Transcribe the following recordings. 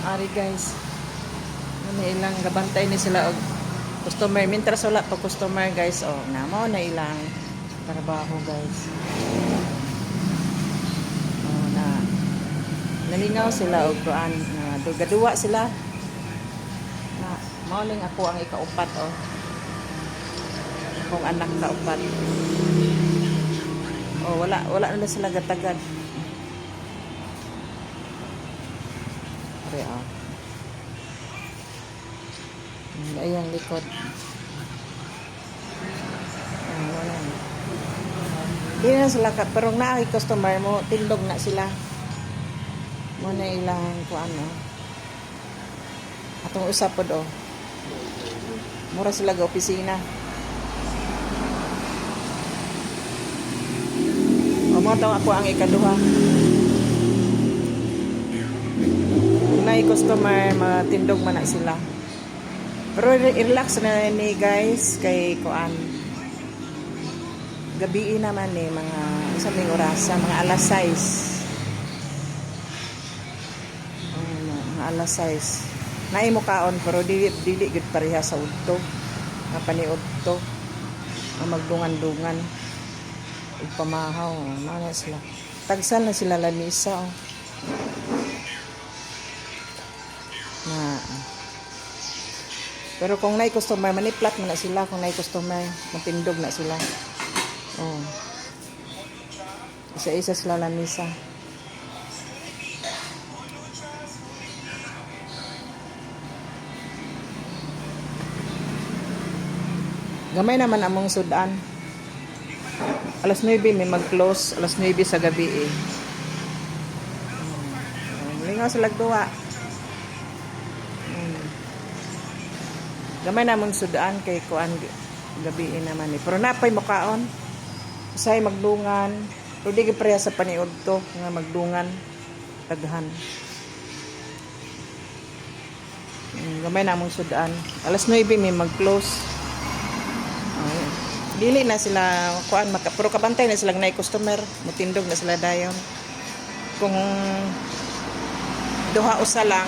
Ari guys. Ano ilang gabantay ni sila og customer. Mintras wala pa customer guys. Oh, namo na ilang trabaho guys. Oh, nalingaw sila og kuan na dugaduwa sila. Na mauling ako ang ikaupat oh. Akong anak na upat. Oh, wala na sila gatagad. Ari ah. Ayan, likod. Wala na. Hindi na sila, pero naay customer mo, tindog na sila. Muna ilang kung ano. Atong usapod o. Mura sila ga opisina. O mo taw ako ang ikaduha. Naay customer, matindog man na sila. Pero relax na ni guys kay kuan. Gabi naman ni mga isang oras mga alas 6. Mga alas 6. Naay mo kaon pero dili gid pareha sa udto. Nga paniud to. Nga magdungan-dungan. Ug pamahaw, na sila. Tagsal na sila lamisa oh. Na pero kung naay customer, maniplat man na sila. Kung naay customer, matindog na sila. Oh. Isa-isa sila lamisa. Gamay naman among sudan. Alas 9 may mag-close. Alas 9 sa gabi eh. Lingaw sila duwa. Gamay namon sudaan kay kuan gabi naman ni. Pero napay mukaon. Usay magdungan. Pero di gipreya sa paniud to nga magdungan taghan. Gamay namon sudaan. Alas 9 may mag-close. Dili na sila kuan pero kabantay na silang naay customer. Mutindog na sila dayon. Kung duha usa lang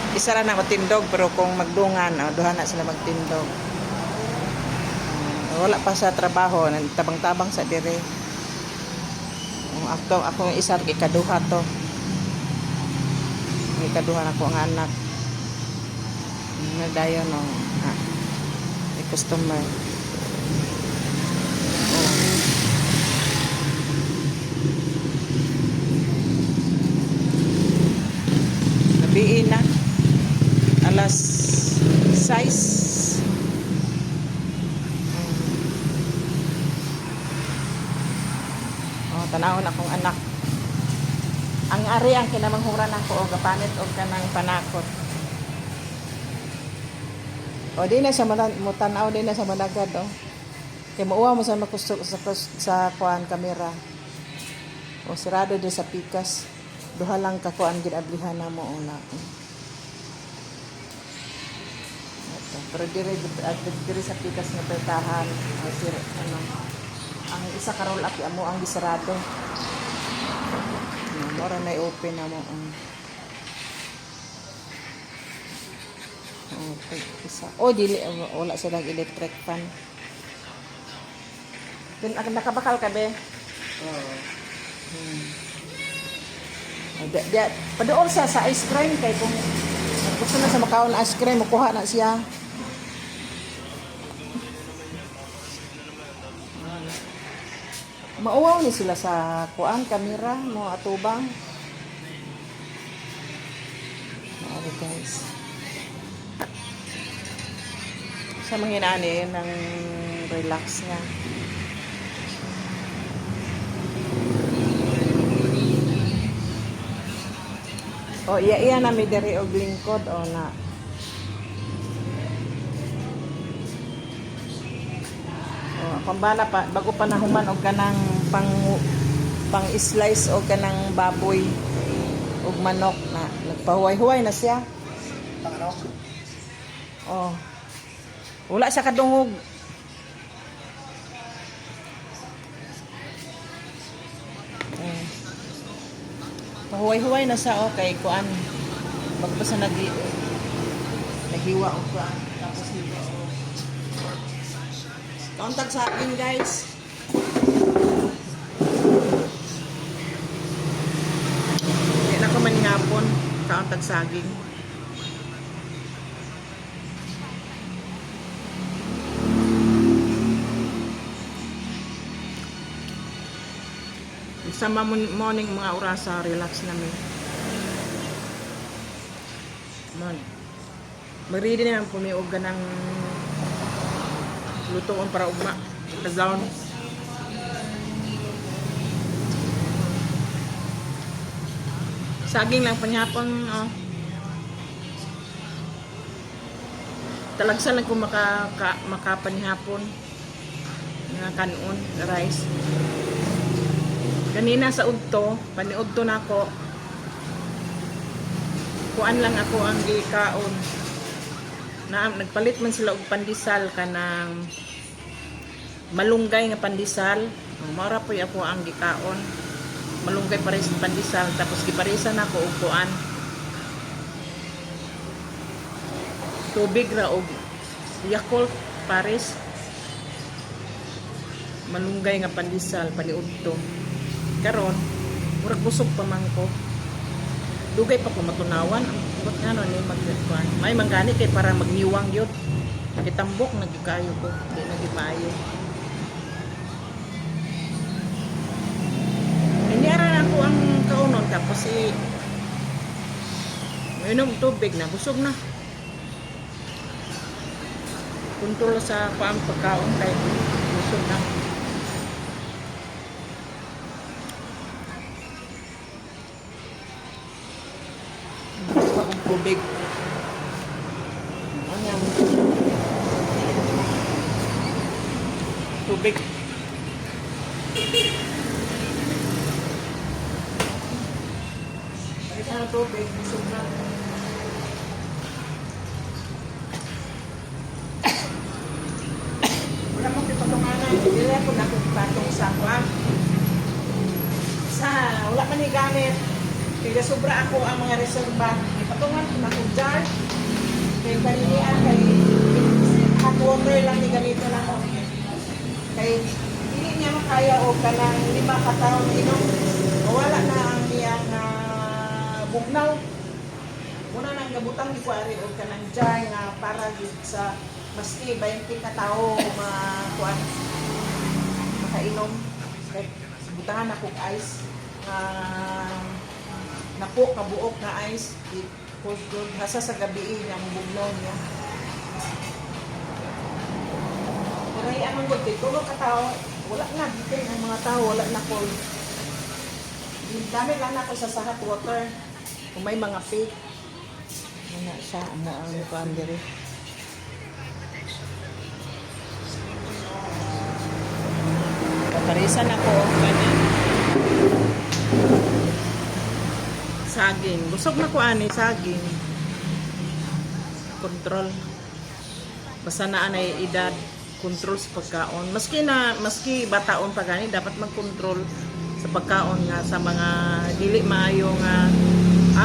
isa ra na matindog pero kung magdungan duha na sila magtindog. Wala pa sa trabaho tabang-tabang sa dire. Ako isa ikaduha to. Ikaduha na ko ang anak. Nadayon no. May customer. Gabi na. Alas 6. Tanawon akong anak. Ang ari ang kinamanghuran ako o gapanit o kanang panakot. O di na siya mutanaw din na sa managad o. Kaya mauwa mo sa makustok sa kuan kamera. O sirado din sa pikas. Duha lang ka kuan ginablihan na mo una. Pero dire sa pikas nga pertahan ang isa ka roll up amo ang gisarado. Mora na open na mo isa. Dili wala silang electric fan. Then nakabakal ka be? Oo. Padoon sa ice cream kay kung gusto na sa makaon ice cream makuha na siya. Mauwaw ni sila sa kuan kamera mo atubang. Okay guys. Sa manginani ng relax nga. Iya na mi diri og lingkod na. Pambala pa bago pa nahuman og kanang pang slice og kanang baboy og manok na nagpahuway-huway na siya. Pang ano? Wala siya kadungog. Pahuway-huway na siya kay kuan. Bagbasa naghiwa o pa. Tapos hiwa o. Kauntag sa akin guys. Hindi na ko manihapon. Kauntag saging. Sa morning mga orasa, relax namin. Mag-ready na yung pumiog ka ng lutoon para ugma. Tazaon. Saging lang panyapon. Oh. Talagsan lang kung makapanihapon. Nga kanon, rice. Kanina sa udto, paniudto na ako. Kuan lang ako ang gikaon. Nagpalit man sila og pandesal kanang malunggay nga pandesal. Maura po ako ang gikaon. Malunggay pares pandesal tapos giparisan ako og kuan. Tubig ra og Yakult pares. Malunggay nga pandesal paniudto. Karon murag busog pa man ko. Dugay pa ko matunawan. But nga ni magkuan. May manggani kay para magniwang yun. Nakitambok nagikayo ko. Hindi nagipayo. Iniara ako ang kaunon tapos minom tubig na. Busog na. Kontrol sa pagkaon kay busog na. Tubig. Ayan. Tubig. Pakita ng tubig. Busog na. Wala mong pipatunganan. Hindi ako nakipatong sa kwan. Wala man gamit. Kaya sobra ako ang mga reserva. Ipatungan ko na kong jar. Kaya kanilian kay hot water lang ni ganito na ako. Kaya hindi niya makaya o kanang 5 kataon inom. Wala na ang iyang bugnaw. Muna nang gabutang di ko ari o kanang jar nga para sa maski 20 katao makainom. Kaya butangan ako ice. Napo kabuok na ice cold good hasa sa gabi ang bugnaw niya. Pero ang good tulog ka tao wala na bitin ang mga tao wala na cold. Dami lang ako sa hot water kung may mga fake. Ano siya ang pandere. Paparisan ako ganyan. Saging. Busog na ko ani saging. Kontrol. Basta na anay edad, kontrol sa pagkaon. Maski bataon pa gani dapat magkontrol sa pagkaon nga sa mga dili maayo nga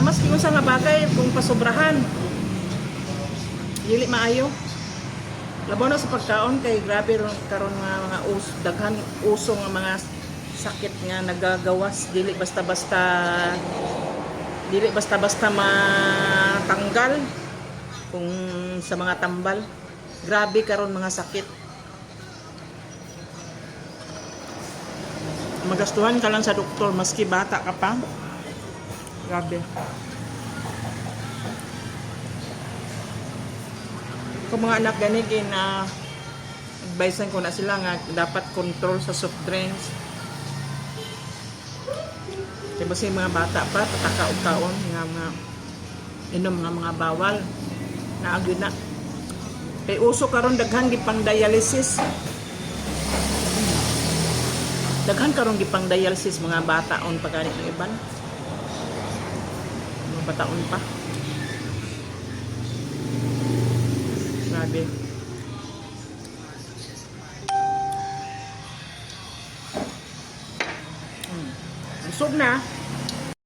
maski unsa nga bagay kung pasobrahan. Dili maayo. Labaw na sa pagkaon kay grabe karon nga mga daghan uso nga mga sakit nga nagagawas dili basta-basta matanggal kung sa mga tambal. Grabe karon mga sakit. Magastuhan ka lang sa doktor maski bata ka pa. Grabe. Kung mga anak ganigin na advisean ko na sila nga dapat control sa soft drinks. Diba sa mga bata pa, patakaw-kaon nga mga inom nga mga bawal na agyo na. Kay uso karon daghan gipang dialysis. Daghan karon gipang dialysis mga bataon pa gani ng iban. Mga bataon pa. Grabe. Busog na.